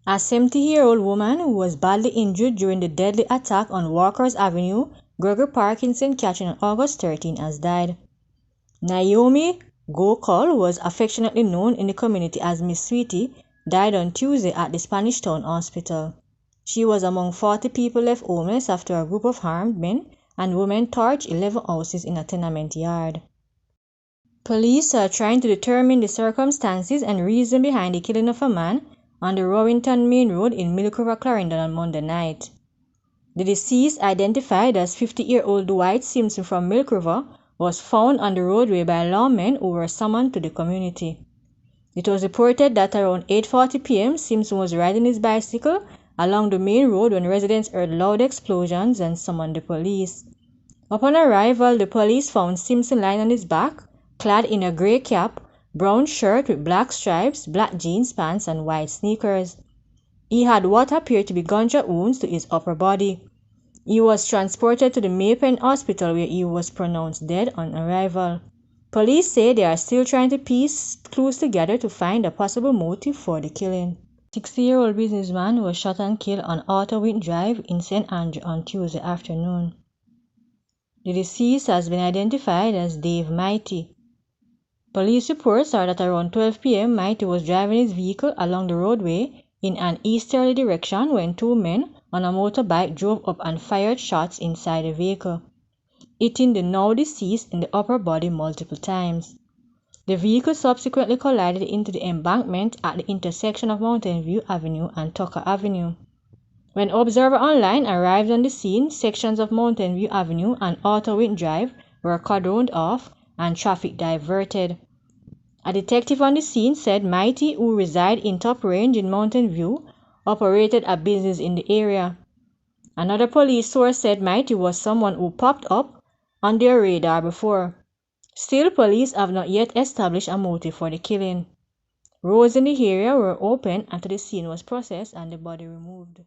A 70-year-old woman who was badly injured during the deadly attack on Walker's Avenue, Gregory Park in St. Catherine on August 13 has died. Naomi Gokul, was affectionately known in the community as Miss Sweetie, died on Tuesday at the Spanish Town Hospital. She was among 40 people left homeless after a group of armed men and women torched 11 houses in a tenement yard. Police are trying to determine the circumstances and reason behind the killing of a man on the Rowington Main Road in Milk River, Clarendon on Monday night. The deceased, identified as 50-year-old Dwight Simpson from Milk River, was found on the roadway by lawmen who were summoned to the community. It was reported that around 8:40 p.m. Simpson was riding his bicycle along the main road when residents heard loud explosions and summoned the police. Upon arrival, the police found Simpson lying on his back, clad in a grey cap, brown shirt with black stripes, black jeans pants, and white sneakers. He had what appeared to be gunshot wounds to his upper body. He was transported to the Maypen Hospital where he was pronounced dead on arrival. Police say they are still trying to piece clues together to find a possible motive for the killing. 60-year-old businessman was shot and killed on Otterwind Drive in St. Andrew on Tuesday afternoon. The deceased has been identified as Dave Mighty. Police reports are that around 12 p.m. Mighty was driving his vehicle along the roadway in an easterly direction when two men on a motorbike drove up and fired shots inside the vehicle, hitting the now deceased in the upper body multiple times. The vehicle subsequently collided into the embankment at the intersection of Mountain View Avenue and Tucker Avenue. When Observer Online arrived on the scene, sections of Mountain View Avenue and Otterwind Drive were cordoned off and traffic diverted. A detective on the scene said Mighty, who resided in Top Range in Mountain View, operated a business in the area. Another police source said Mighty was someone who popped up on their radar before. Still, police have not yet established a motive for the killing. Roads in the area were opened until the scene was processed and the body removed.